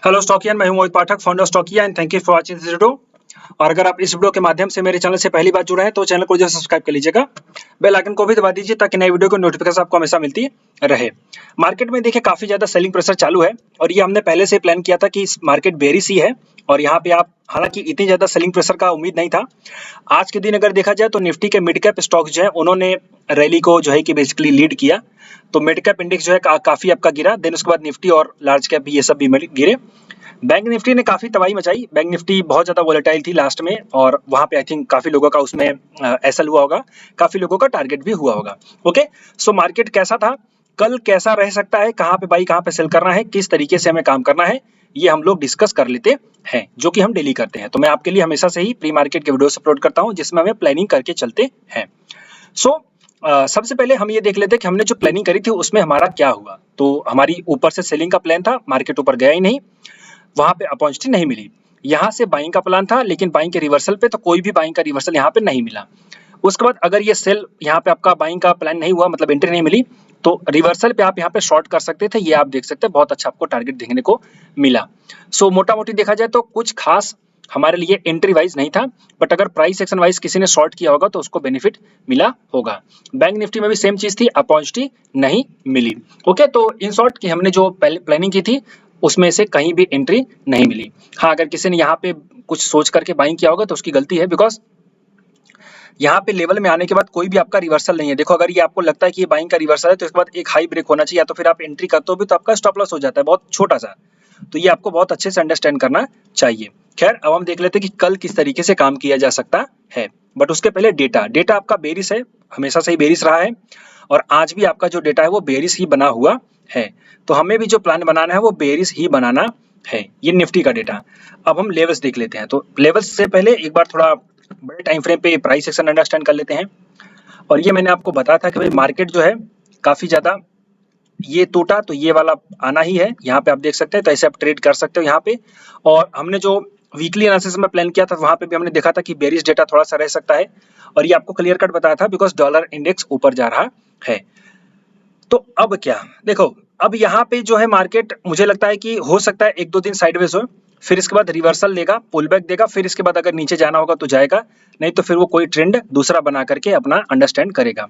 Hello Stockian, मैं हूं Mohit Pathak, founder Stockia and thank you for watching this video. और अगर आप इस वीडियो के माध्यम से मेरे चैनल से पहली बार जुड़े हैं तो चैनल को जरूर सब्सक्राइब कर लीजिएगा, बेल आइकन को भी दबा दीजिए ताकि नई वीडियो की नोटिफिकेशन आपको हमेशा मिलती रहे। मार्केट में देखिए काफी ज्यादा सेलिंग प्रेशर चालू है और ये हमने पहले से प्लान किया था कि इस मार्केट बेरिश ही है और यहाँ पे आप हालांकि इतनी ज्यादा सेलिंग प्रेशर का उम्मीद नहीं था। आज के दिन अगर देखा जाए तो निफ्टी के मिड कैप स्टॉक जो है उन्होंने रैली को जो है कि बेसिकली लीड किया। तो मिड कैप इंडेक्स जो है काफी आपका गिरा, देन उसके बाद निफ्टी और लार्ज कैप भी ये सब भी गिरे। बैंक निफ्टी ने काफी तबाही मचाई। बैंक निफ्टी बहुत ज्यादा वोलेटाइल थी लास्ट में और वहां पे आई थिंक काफी लोगों का उसमें एसएल हुआ होगा, काफी लोगों का टारगेट भी हुआ होगा। ओके, सो मार्केट कैसा था, कल कैसा रह सकता है, कहाँ पे बाई कहाँ पे सेल करना है, किस तरीके से हमें काम करना है, ये हम लोग डिस्कस कर लेते हैं, जो कि हम डेली करते हैं। तो मैं आपके लिए हमेशा से ही प्री मार्केट के वीडियोस अपलोड करता हूँ जिसमें हमें प्लानिंग करके चलते हैं। सो सबसे पहले हम ये देख लेते हैं कि हमने जो प्लानिंग करी थी उसमें हमारा क्या हुआ। तो हमारी ऊपर से सेलिंग का प्लान था, मार्केट ऊपर गया ही नहीं, वहां पे अपॉर्चुनिटी नहीं मिली। यहाँ से बाइंग का प्लान था लेकिन बाइंग के रिवर्सल पे तो कोई भी बाइंग का रिवर्सल यहाँ पे नहीं मिला। उसके बाद अगर ये सेल यहाँ पे आपका बाइंग का प्लान नहीं हुआ, मतलब एंट्री नहीं मिली, तो रिवर्सल पे आप यहाँ पे शॉर्ट कर सकते थे। ये आप देख सकते हैं, बहुत अच्छा आपको टारगेट देखने को मिला। सो मोटा मोटी देखा जाए तो कुछ खास हमारे लिए एंट्री वाइज नहीं था, बट अगर प्राइस एक्शन वाइज किसी ने शॉर्ट किया होगा तो उसको बेनिफिट मिला होगा। बैंक निफ्टी में भी सेम चीज थी, अपॉर्चुनिटी नहीं मिली। ओके, तो इन शॉर्ट की हमने जो प्लानिंग की थी उसमें से कहीं भी एंट्री नहीं मिली। हाँ, अगर किसी ने यहाँ पे कुछ सोच करके बाइंग किया होगा तो उसकी गलती है, बिकॉज यहाँ पे लेवल में आने के बाद कोई भी आपका रिवर्सल नहीं है। देखो, अगर ये आपको लगता है कि ये बाइंग का रिवर्सल है तो इसके बाद एक हाई ब्रेक होना चाहिए, या तो फिर आप एंट्री करते हो भी तो आपका स्टॉप लॉस हो जाता है बहुत छोटा सा। तो ये आपको बहुत अच्छे से अंडरस्टैंड करना चाहिए। खैर, अब हम देख लेते हैं कि कल किस तरीके से काम किया जा सकता है, बट उसके पहले डेटा आपका बेरिश है, हमेशा से ही बेरिश रहा है और आज भी आपका जो डेटा है वो बेरिश ही बना हुआ है। तो हमें भी जो प्लान बनाना है वो बेरिश ही बनाना है। ये निफ्टी का डेटा। अब हम लेवल्स देख लेते हैं। तो लेवल्स से पहले एक बार थोड़ा बड़े टाइम फ्रेम पे प्राइस एक्शन अंडरस्टैंड कर लेते हैं। और ये मैंने आपको बताया था कि भाई मार्केट जो है काफी ज्यादा ये टूटा तो ये वाला आना ही है। यहाँ पे आप देख सकते हैं, तो ऐसे आप ट्रेड कर सकते हो यहाँ पे। और हमने जो वीकली एनालिसिस में प्लान किया था वहां पे भी हमने देखा था कि बेरिश डेटा थोड़ा सा रह सकता है और ये आपको क्लियर कट बताया था, बिकॉज डॉलर इंडेक्स ऊपर जा रहा है। तो अब क्या देखो, अब यहाँ पे जो है मार्केट मुझे लगता है कि हो सकता है एक दो दिन साइडवेज हो, फिर इसके बाद रिवर्सल लेगा, पुल बैक देगा, फिर इसके बाद अगर नीचे जाना होगा तो जाएगा, नहीं तो फिर वो कोई ट्रेंड दूसरा बना करके अपना अंडरस्टैंड करेगा।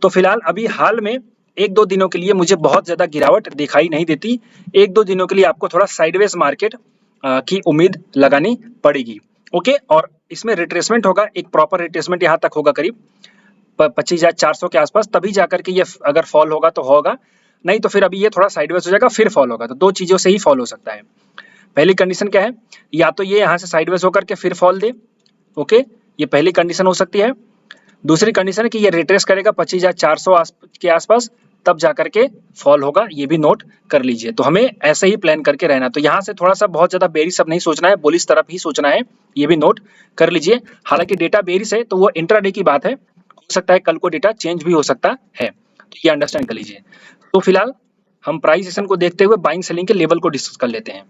तो फिलहाल अभी हाल में एक दो दिनों के लिए मुझे बहुत ज्यादा गिरावट दिखाई नहीं देती। एक दो दिनों के लिए आपको थोड़ा साइडवेज मार्केट की उम्मीद लगानी पड़ेगी। ओके, और इसमें रिट्रेसमेंट होगा, एक प्रॉपर रिट्रेसमेंट यहाँ तक होगा करीब 25,400 के आसपास, तभी जाकर के ये अगर फॉल होगा तो होगा, नहीं तो फिर अभी ये थोड़ा साइडवेज हो जाएगा फिर फॉल होगा। तो दो चीजों से ही फॉल हो सकता है। पहली कंडीशन क्या है, या तो ये यहाँ से साइडवेज होकर के फिर फॉल दे। ओके, ये पहली कंडीशन हो सकती है। दूसरी कंडीशन है कि ये रिट्रेस करेगा 25,400 के आसपास, तब जाकर के फॉल होगा, ये भी नोट कर लीजिए। तो हमें ऐसे ही प्लान करके रहना। तो यहाँ से थोड़ा सा बहुत ज्यादा बेरिश सब नहीं सोचना है, बुलिश तरफ ही सोचना है, ये भी नोट कर लीजिए। हालांकि डेटा बेरिश है तो वो इंट्राडे की बात है, हो सकता है कल को डेटा चेंज भी हो सकता है, तो ये अंडरस्टैंड कर लीजिए। तो फिलहाल हम प्राइस एक्शन को देखते हुए बाइंग सेलिंग के लेवल को डिस्कस कर लेते हैं।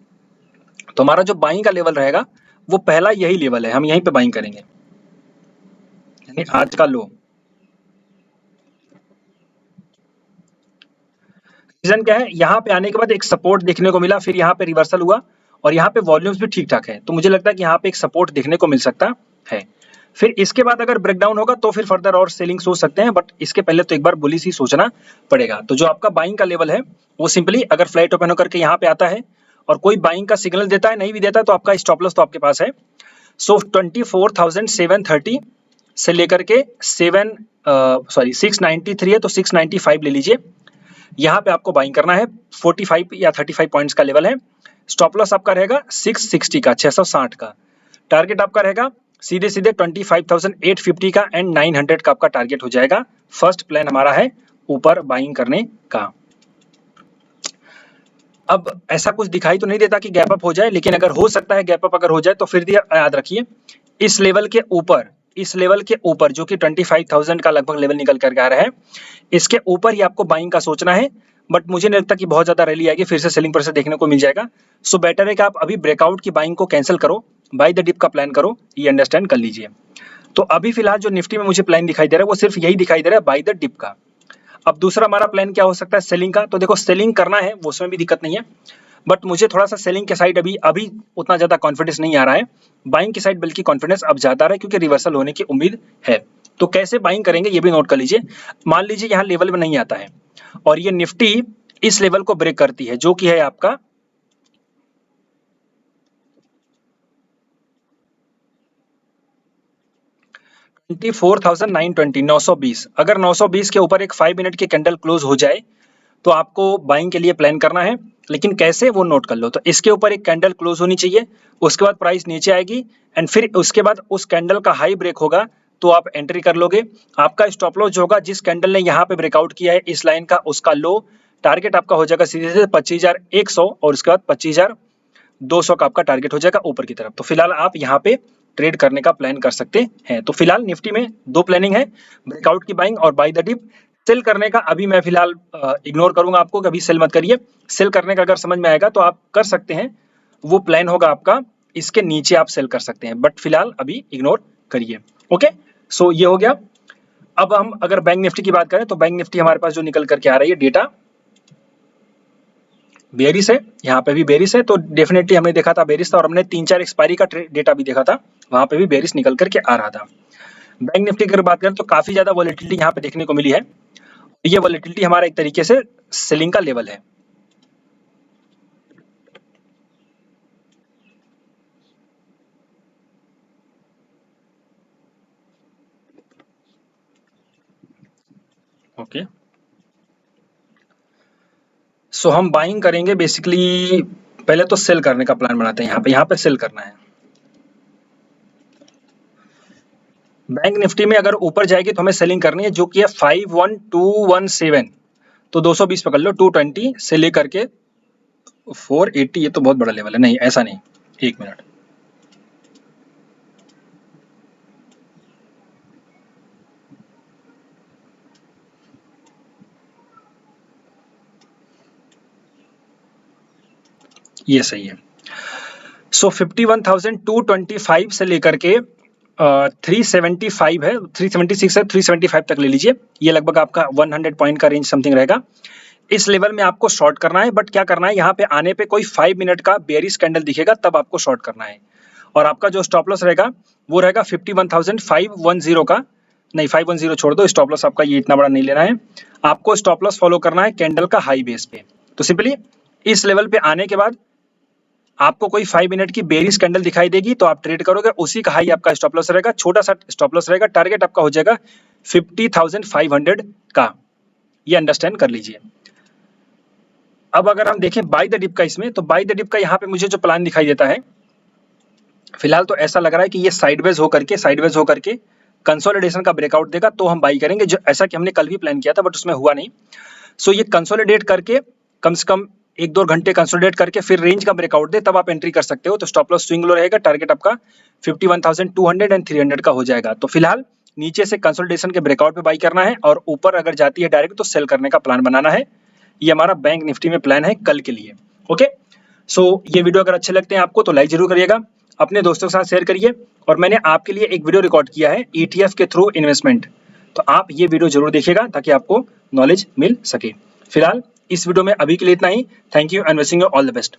तो हमारा जो बाइंग का लेवल रहेगा वो पहला यही लेवल है, हम यहीं पे बाइंग करेंगे, यानी आज का लो। रीजन क्या है, यहाँ पे आने के बाद एक सपोर्ट देखने को मिला, फिर यहाँ पे रिवर्सल हुआ और यहाँ पे वॉल्यूम्स भी ठीक ठाक है, तो मुझे लगता है कि यहाँ पे एक सपोर्ट देखने को मिल सकता है। फिर इसके बाद अगर ब्रेकडाउन होगा तो फिर फर्दर और सेलिंग सोच सकते हैं, बट इसके पहले तो एक बार बुलिश ही सोचना पड़ेगा। तो जो आपका बाइंग का लेवल है वो सिंपली अगर फ्लैट ओपन होकर के यहाँ पे आता है और कोई बाइंग का सिग्नल देता है, नहीं भी देता है, तो आपका स्टॉप लॉस तो आपके पास है। सो 24,730 से लेकर के 693 है तो 695 ले लीजिए। यहाँ पे आपको बाइंग करना है। 45 या 35 पॉइंट्स का लेवल है। स्टॉप लॉस आपका रहेगा 660 का, 660 का। टारगेट आपका रहेगा सीधे सीधे 25,850 का एंड 900 का आपका टारगेट हो जाएगा। फर्स्ट प्लान हमारा है ऊपर बाइंग करने का। अब ऐसा कुछ दिखाई तो नहीं देता कि गैप अप हो जाए, लेकिन अगर हो सकता है गैप अप अगर हो जाए तो फिर याद रखिए इस लेवल के ऊपर जो कि 25,000 का लगभग लेवल निकल कर आ रहा है, इसके ऊपर ही आपको बाइंग का सोचना है। बट मुझे नहीं लगता कि बहुत ज्यादा रैली आएगी, फिर से सेलिंग प्रेशर देखने को मिल जाएगा। सो बेटर है कि आप अभी ब्रेकआउट की बाइंग को कैंसिल करो, बाय द डिप का प्लान करो, ये अंडरस्टैंड कर लीजिए। तो अभी फिलहाल जो निफ्टी में मुझे प्लान दिखाई दे रहा है वो सिर्फ यही दिखाई दे रहा है, बाय द डिप का। अब दूसरा हमारा प्लान क्या हो सकता है, सेलिंग का। तो देखो सेलिंग करना है वो उसमें भी दिक्कत नहीं है, बट मुझे थोड़ा सा सेलिंग के साइड अभी उतना ज़्यादा कॉन्फिडेंस नहीं आ रहा है, बाइंग की साइड बल्कि कॉन्फिडेंस अब ज़्यादा आ रहा है क्योंकि रिवर्सल होने की उम्मीद है। तो कैसे बाइंग करेंगे ये भी नोट कर लीजिए। मान लीजिए यहाँ लेवल में नहीं आता है और ये निफ्टी इस लेवल को ब्रेक करती है जो कि है आपका 24,920 920। अगर 920 के ऊपर एक 5 मिनट की कैंडल क्लोज हो जाए तो आपको बाइंग के लिए प्लान करना है, लेकिन कैसे वो नोट कर लो। तो इसके ऊपर एक कैंडल क्लोज होनी चाहिए, उसके बाद प्राइस नीचे आएगी एंड फिर उसके बाद उस कैंडल का हाई ब्रेक होगा तो आप एंट्री कर लोगे। आपका स्टॉप लॉस जो होगा, जिस कैंडल ने यहाँ पे ब्रेकआउट किया है इस लाइन का, उसका लो टारगेट आपका हो जाएगा सीधे से 25,100 और उसके बाद 25,200 का आपका टारगेट हो जाएगा ऊपर की तरफ। तो फिलहाल आप यहाँ पे ट्रेड करने का प्लान कर सकते हैं। तो फिलहाल निफ्टी में दो प्लानिंग है, ब्रेकआउट की बाइंग और बाय द डिप। सेल करने का अभी मैं फिलहाल इग्नोर करूंगा आपको, कभी सेल मत करिए। सेल करने का अगर समझ में आएगा तो आप कर सकते हैं, वो प्लान होगा आपका, इसके नीचे आप सेल कर सकते हैं, बट फिलहाल अभी इग्नोर करिए। ओके, सो ये हो गया। अब हम अगर बैंक निफ्टी की बात करें तो बैंक निफ्टी हमारे पास जो निकल करके आ रही है डेटा बेरिस है, यहाँ पे भी बेरिस है। तो डेफिनेटली हमने देखा था बेरिस था और हमने 3-4 एक्सपायरी का डेटा भी देखा था, वहां पे भी बेरिस निकल करके आ रहा था। बैंक निफ्टी की अगर बात करें तो काफी ज्यादा वॉलेटिलिटी यहाँ पे देखने को मिली है। ये वॉलेटिलिटी हमारा एक तरीके से सेलिंग का लेवल है। ओके, सो हम बाइंग करेंगे बेसिकली। पहले तो सेल करने का प्लान बनाते हैं, यहाँ पे सेल करना है। बैंक निफ्टी में अगर ऊपर जाएगी तो हमें सेलिंग करनी है, जो कि है 51217। तो 220 पकड़ लो, 220 से लेकर के 480। ये तो बहुत बड़ा लेवल है, नहीं ऐसा नहीं, एक मिनट। ये सही है। सो 51,225 से लेकर के 375 है, 376 है, 375 तक ले लीजिए। ये लगभग आपका 100 पॉइंट का रेंज समथिंग रहेगा। इस लेवल में आपको शॉर्ट करना है, बट क्या करना है, यहाँ पे आने पे कोई 5 मिनट का बेयरिश कैंडल दिखेगा तब आपको शॉर्ट करना है। और आपका जो स्टॉप लॉस रहेगा वो रहेगा 51,510 का, नहीं 510 छोड़ दो, स्टॉप लॉस आपका ये इतना बड़ा नहीं लेना है। आपको स्टॉप लॉस फॉलो करना है कैंडल का हाई बेस पे। तो सिंपली इस लेवल पे आने के बाद आपको कोई 5 मिनट की बेरिश कैंडल दिखाई देगी तो आप ट्रेड करोगे, उसी का हाई आपका स्टॉप लॉस रहेगा। छोटा सा स्टॉप लॉस रहेगा, टारगेट आपका हो जाएगा 50,500 का, ये अंडरस्टैंड कर लीजिए। अब अगर हम देखें बाय द डिप का इसमें, तो बाय द डिप का यहाँ पे मुझे जो प्लान दिखाई देता है फिलहाल तो ऐसा लग रहा है कि ये साइडवेज होकर के कंसोलिडेशन का ब्रेकआउट देगा तो हम बाई करेंगे, जो ऐसा कि हमने कल भी प्लान किया था बट उसमें हुआ नहीं। सो ये कंसोलिडेट करके कम से कम 1-2 घंटे कंसोलिडेट करके फिर रेंज का ब्रेकआउट दे तब आप एंट्री कर सकते हो। तो स्टॉप लॉस स्विंग लो रहेगा, टारगेट आपका 51,200 एंड 300 का हो जाएगा। तो फिलहाल नीचे से कंसोलिडेशन के ब्रेकआउट पे बाई करना है और ऊपर अगर जाती है डायरेक्ट तो सेल करने का प्लान बनाना है। ये हमारा बैंक निफ्टी में प्लान है कल के लिए। ओके, सो ये वीडियो अगर अच्छे लगते हैं आपको तो लाइक जरूर करिएगा, अपने दोस्तों के साथ शेयर करिए। और मैंने आपके लिए एक वीडियो रिकॉर्ड किया है ETF के थ्रू इन्वेस्टमेंट, तो आप ये वीडियो जरूर देखिएगा ताकि आपको नॉलेज मिल सके। फिलहाल इस वीडियो में अभी के लिए इतना ही। Thank you and wishing you all the best.